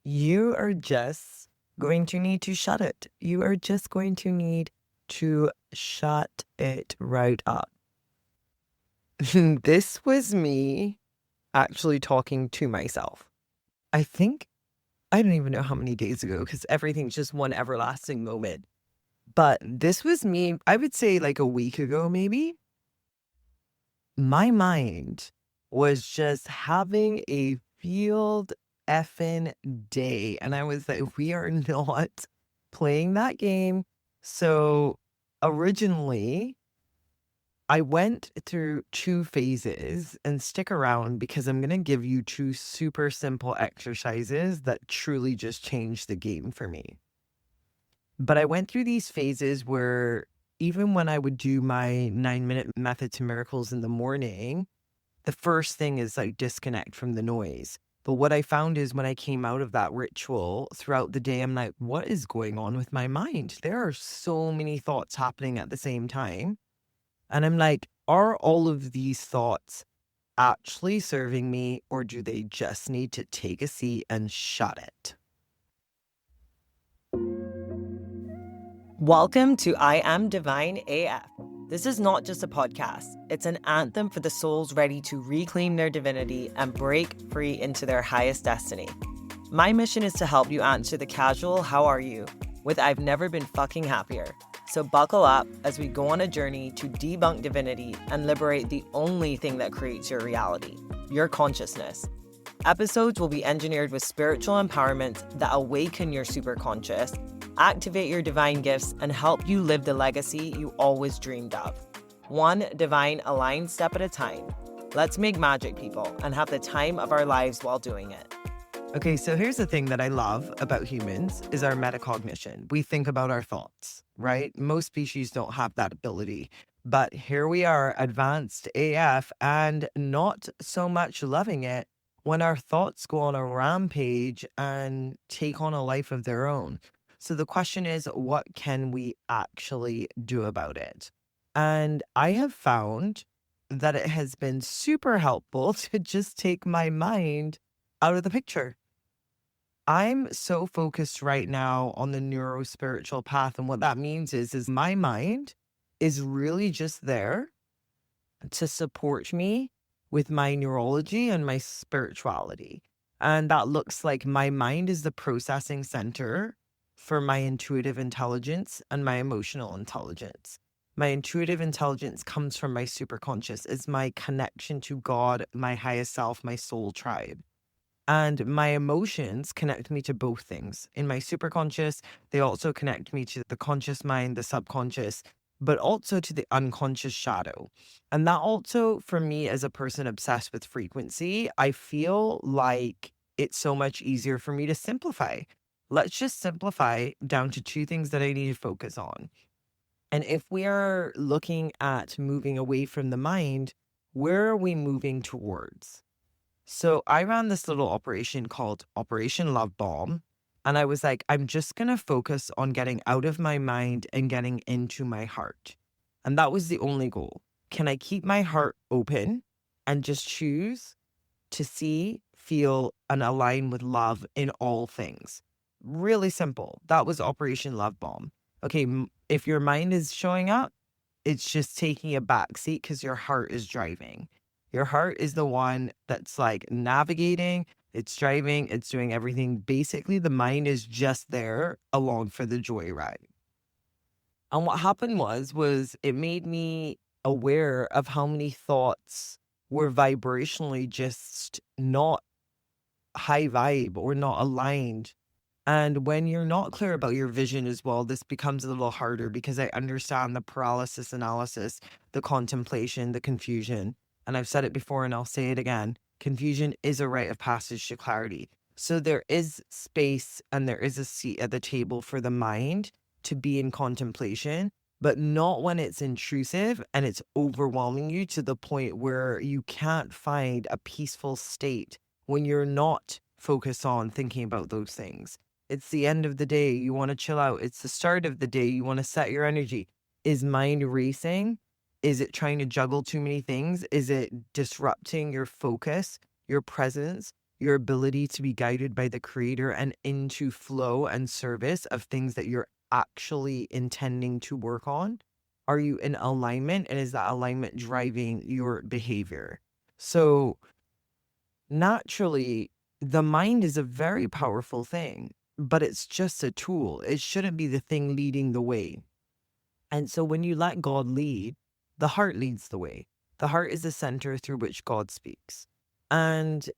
You are just going to need to shut it. You are just going to need to shut it right up. This was me actually talking to myself. I think I don't even know how many days ago because everything's just one everlasting moment. But this was me, I would say like a week ago, maybe. My mind was just having a field effing day. And I was like, we are not playing that game. So originally, I went through two phases and stick around because I'm going to give you two super simple exercises that truly just changed the game for me. But I went through these phases where even when I would do my 9-minute method to miracles in the morning, the first thing is like disconnect from the noise. But what I found is when I came out of that ritual throughout the day, I'm like, what is going on with my mind? There are so many thoughts happening at the same time. And I'm like, are all of these thoughts actually serving me, or do they just need to take a seat and shut it? Welcome to I Am Divine AF. This is not just a podcast, it's an anthem for the souls ready to reclaim their divinity and break free into their highest destiny. My mission is to help you answer the casual "how are you" with "I've never been fucking happier." So buckle up as we go on a journey to debunk divinity and liberate the only thing that creates your reality, your consciousness. Episodes will be engineered with spiritual empowerment that awaken your superconscious, activate your divine gifts, and help you live the legacy you always dreamed of. One divine aligned step at a time. Let's make magic, people, and have the time of our lives while doing it. Okay, so here's the thing that I love about humans is our metacognition. We think about our thoughts, right? Most species don't have that ability. But here we are, advanced AF, and not so much loving it when our thoughts go on a rampage and take on a life of their own. So the question is, what can we actually do about it? And I have found that it has been super helpful to just take my mind out of the picture. I'm so focused right now on the neuro spiritual path. And what that means is my mind is really just there to support me with my neurology and my spirituality. And that looks like my mind is the processing center for my intuitive intelligence and my emotional intelligence. My intuitive intelligence comes from my superconscious, is my connection to God, my highest self, my soul tribe. And my emotions connect me to both things. In my superconscious, they also connect me to the conscious mind, the subconscious, but also to the unconscious shadow. And that also, for me, as a person obsessed with frequency, I feel like it's so much easier for me to simplify. Let's just simplify down to two things that I need to focus on. And if we are looking at moving away from the mind, where are we moving towards? So I ran this little operation called Operation Love Bomb. And I was like, I'm just going to focus on getting out of my mind and getting into my heart. And that was the only goal. Can I keep my heart open and just choose to see, feel, and align with love in all things? Really simple. That was Operation Love Bomb. Okay, if your mind is showing up, it's just taking a back seat because your heart is driving. Your heart is the one that's like navigating, it's driving, it's doing everything. Basically, the mind is just there along for the joyride. And what happened was it made me aware of how many thoughts were vibrationally just not high vibe or not aligned. And when you're not clear about your vision as well, this becomes a little harder because I understand the paralysis analysis, the contemplation, the confusion. And I've said it before and I'll say it again. Confusion is a rite of passage to clarity. So there is space and there is a seat at the table for the mind to be in contemplation, but not when it's intrusive and it's overwhelming you to the point where you can't find a peaceful state when you're not focused on thinking about those things. It's the end of the day. You want to chill out. It's the start of the day. You want to set your energy. Is mind racing? Is it trying to juggle too many things? Is it disrupting your focus, your presence? your ability to be guided by the Creator and into flow and service of things that you're actually intending to work on? Are you in alignment? And is that alignment driving your behavior? So naturally, the mind is a very powerful thing, but it's just a tool. It shouldn't be the thing leading the way. And so when you let God lead, the heart leads the way. The heart is the center through which God speaks. And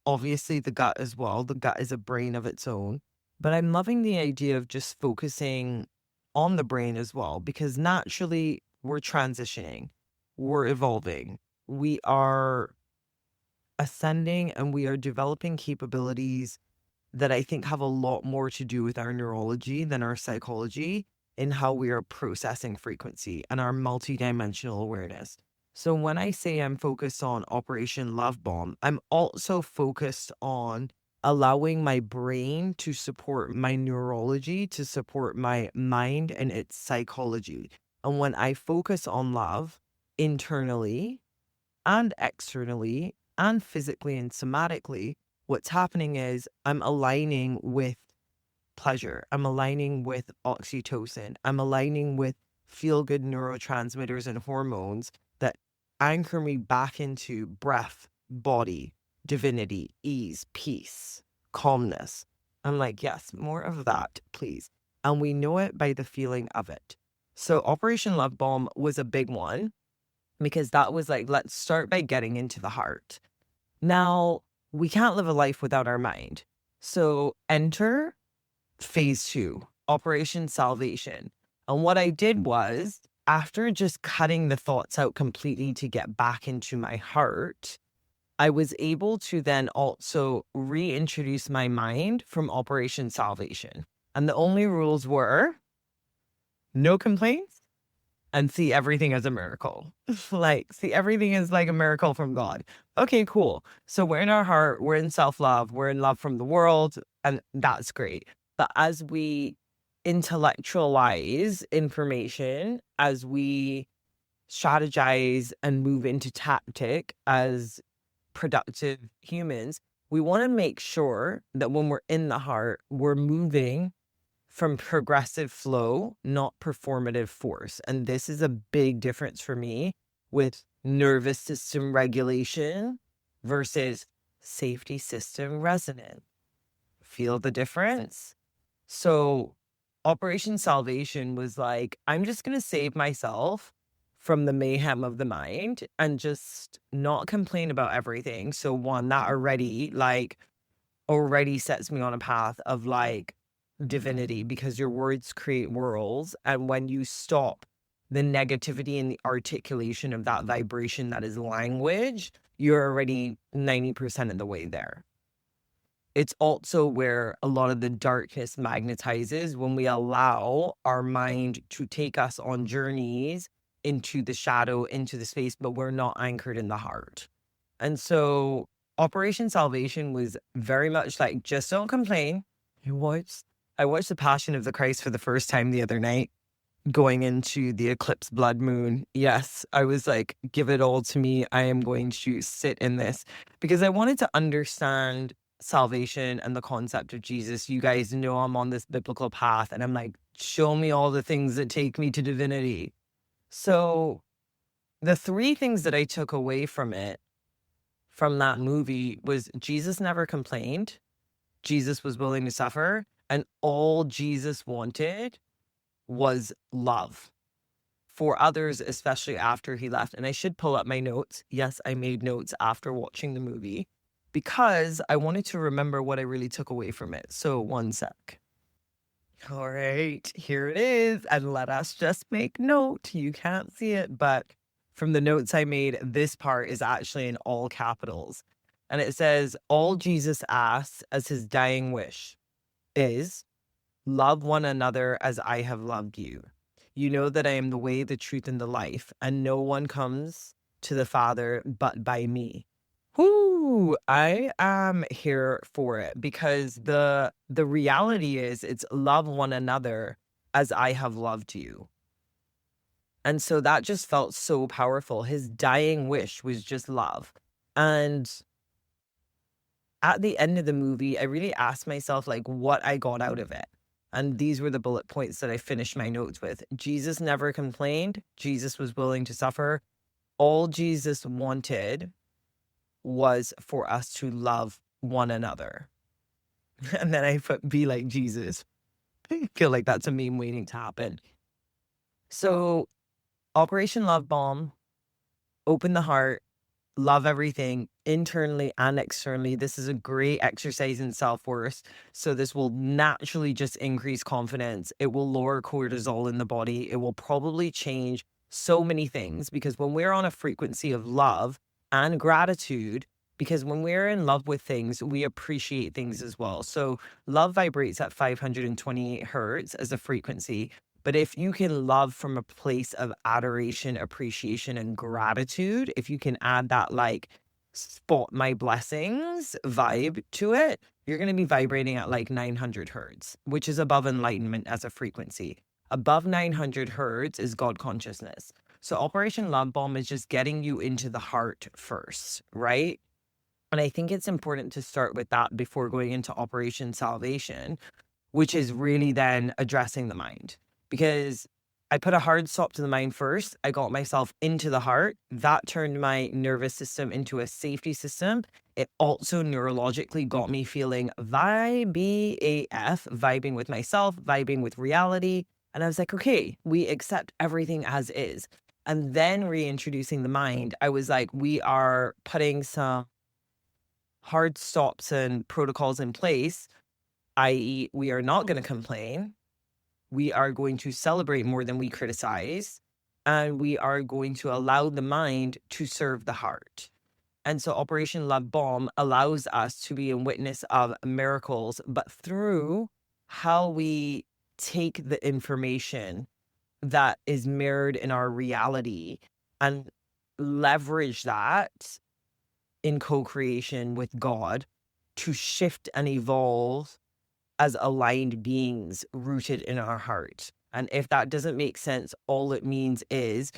obviously the gut as well. The gut is a brain of its own. But I'm loving the idea of just focusing on the brain as well, because naturally we're transitioning, we're evolving, we are ascending, and we are developing capabilities that I think have a lot more to do with our neurology than our psychology in how we are processing frequency and our multidimensional awareness. So when I say I'm focused on Operation Love Bomb, I'm also focused on allowing my brain to support my neurology, to support my mind and its psychology. And when I focus on love internally and externally and physically and somatically, what's happening is I'm aligning with pleasure. I'm aligning with oxytocin. I'm aligning with feel good neurotransmitters and hormones that anchor me back into breath, body, divinity, ease, peace, calmness. I'm like, yes, more of that, please. And we know it by the feeling of it. So Operation Love Bomb was a big one because that was like, let's start by getting into the heart. Now, we can't live a life without our mind. So enter phase 2, Operation Salvation. And what I did was, after just cutting the thoughts out completely to get back into my heart, I was able to then also reintroduce my mind from Operation Salvation. And the only rules were no complaints and see everything as a miracle. Like, see everything as like a miracle from God. Okay, cool. So we're in our heart, we're in self-love, we're in love from the world, and that's great. But as we intellectualize information, as we strategize and move into tactic as productive humans, we want to make sure that when we're in the heart, we're moving from progressive flow, not performative force. And this is a big difference for me with nervous system regulation versus safety system resonance. Feel the difference? So Operation Salvation was like, I'm just going to save myself from the mayhem of the mind and just not complain about everything. So one, that already sets me on a path of like divinity, because your words create worlds. And when you stop the negativity and the articulation of that vibration that is language, you're already 90% of the way there. It's also where a lot of the darkness magnetizes when we allow our mind to take us on journeys into the shadow, into the space, but we're not anchored in the heart. And so Operation Salvation was very much like, just don't complain. I watched The Passion of the Christ for the first time the other night, going into the eclipse blood moon. Yes, I was like, give it all to me. I am going to sit in this, because I wanted to understand salvation and the concept of Jesus. You guys know I'm on this biblical path, and I'm like, show me all the things that take me to divinity. So the 3 things that I took away from that movie was Jesus never complained. Jesus was willing to suffer, and all Jesus wanted was love for others, especially after he left. And I should pull up my notes. Yes, I made notes after watching the movie because I wanted to remember what I really took away from it. So one sec. All right, here it is. And let us just make note. You can't see it, but from the notes I made, this part is actually in all capitals. And it says, all Jesus asks as his dying wish is, love one another as I have loved you. You know that I am the way, the truth, and the life, and no one comes to the Father but by me. Whoo, I am here for it, because the reality is, it's love one another as I have loved you. And so that just felt so powerful. His dying wish was just love. And at the end of the movie, I really asked myself, like, what I got out of it. And these were the bullet points that I finished my notes with. Jesus never complained. Jesus was willing to suffer. All Jesus wanted was for us to love one another. And then I put, be like Jesus. I feel like that's a meme waiting to happen. So, Operation Love Bomb, open the heart, love everything internally and externally. This is a great exercise in self-worth. So this will naturally just increase confidence. It will lower cortisol in the body. It will probably change so many things, because when we're on a frequency of love and gratitude, because when we're in love with things, we appreciate things as well. So love vibrates at 528 hertz as a frequency. But if you can love from a place of adoration, appreciation, and gratitude, if you can add that like spot my blessings vibe to it, you're going to be vibrating at like 900 hertz, which is above enlightenment as a frequency. Above 900 hertz is God consciousness. So Operation Love Bomb is just getting you into the heart first, right? And I think it's important to start with that before going into Operation Salvation, which is really then addressing the mind. Because I put a hard stop to the mind first. I got myself into the heart. That turned my nervous system into a safety system. It also neurologically got me feeling vibe AF, vibing with myself, vibing with reality. And I was like, okay, we accept everything as is. And then reintroducing the mind, I was like, we are putting some hard stops and protocols in place, i.e., we are not going to complain. We are going to celebrate more than we criticize, and we are going to allow the mind to serve the heart. And so Operation Love Bomb allows us to be a witness of miracles, but through how we take the information that is mirrored in our reality and leverage that in co-creation with God to shift and evolve as aligned beings rooted in our heart. And if that doesn't make sense, all it means is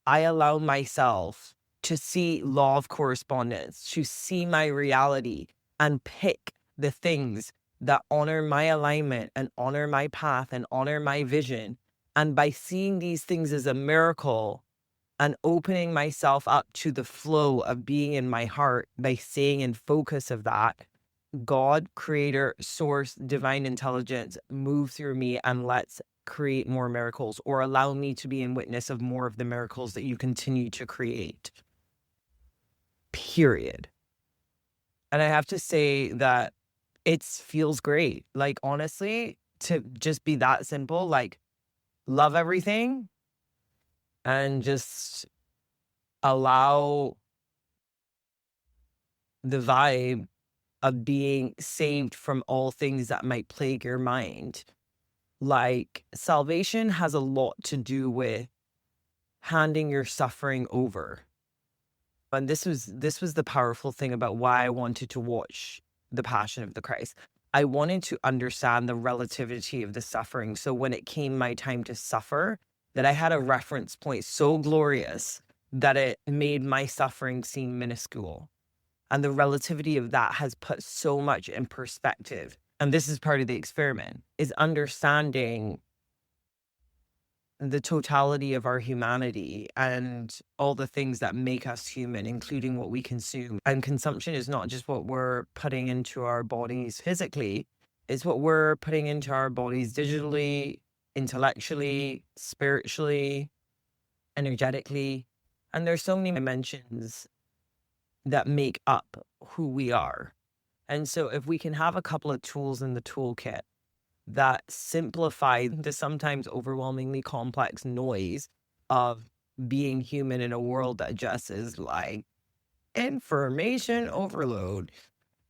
I allow myself to see law of correspondence, to see my reality and pick the things that honor my alignment and honor my path and honor my vision. And by seeing these things as a miracle and opening myself up to the flow of being in my heart by staying in focus of that, God, creator, source, divine intelligence, move through me and let's create more miracles, or allow me to be in witness of more of the miracles that you continue to create. Period. And I have to say that it feels great. Like, honestly, to just be that simple, like, love everything and just allow the vibe of being saved from all things that might plague your mind. Like, salvation has a lot to do with handing your suffering over. And this was the powerful thing about why I wanted to watch The Passion of the Christ. I wanted to understand the relativity of the suffering. So when it came my time to suffer, that I had a reference point so glorious that it made my suffering seem minuscule. And the relativity of that has put so much in perspective. And this is part of the experiment, is understanding the totality of our humanity and all the things that make us human, including what we consume. And consumption is not just what we're putting into our bodies physically, it's what we're putting into our bodies digitally, intellectually, spiritually, energetically. And there's so many dimensions that make up who we are. And so if we can have a couple of tools in the toolkit that simplify the sometimes overwhelmingly complex noise of being human in a world that just is like information overload,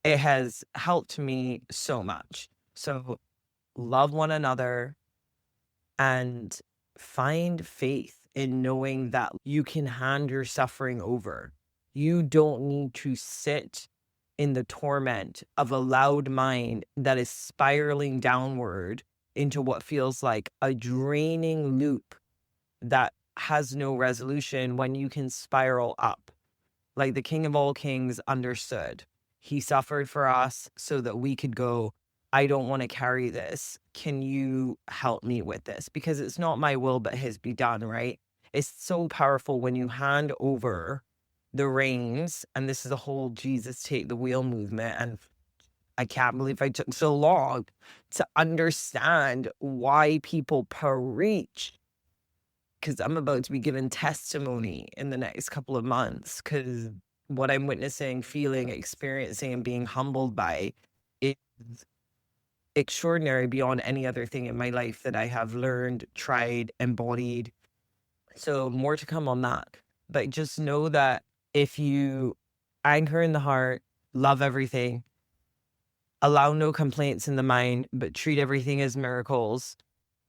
it has helped me so much. So love one another and find faith in knowing that you can hand your suffering over. You don't need to sit in the torment of a loud mind that is spiraling downward into what feels like a draining loop that has no resolution, when you can spiral up. Like the King of all Kings understood. He suffered for us so that we could go, I don't want to carry this. Can you help me with this? Because it's not my will, but his be done, right? It's so powerful when you hand over the reins, and this is a whole Jesus take the wheel movement. And I can't believe I took so long to understand why people preach, because I'm about to be given testimony in the next couple of months, because what I'm witnessing, feeling, experiencing, and being humbled by is extraordinary beyond any other thing in my life that I have learned, tried, embodied. So more to come on that. But just know that if you anchor in the heart, love everything, allow no complaints in the mind, but treat everything as miracles,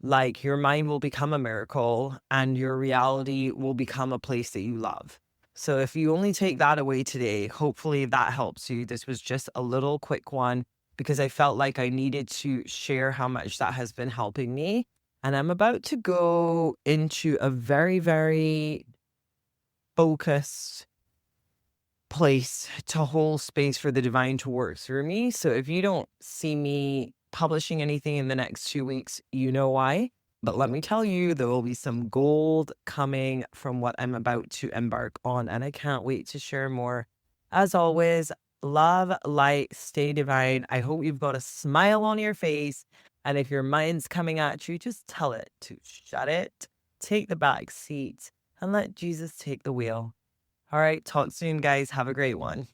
like your mind will become a miracle and your reality will become a place that you love. So if you only take that away today, hopefully that helps you. This was just a little quick one because I felt like I needed to share how much that has been helping me. And I'm about to go into a very, very focused place to hold space for the divine to work through me. So if you don't see me publishing anything in the next 2 weeks, you know why. But let me tell you, there will be some gold coming from what I'm about to embark on. And I can't wait to share more. As always, love, light, stay divine. I hope you've got a smile on your face. And if your mind's coming at you, just tell it to shut it, take the back seat, and let Jesus take the wheel. All right, talk soon, guys. Have a great one.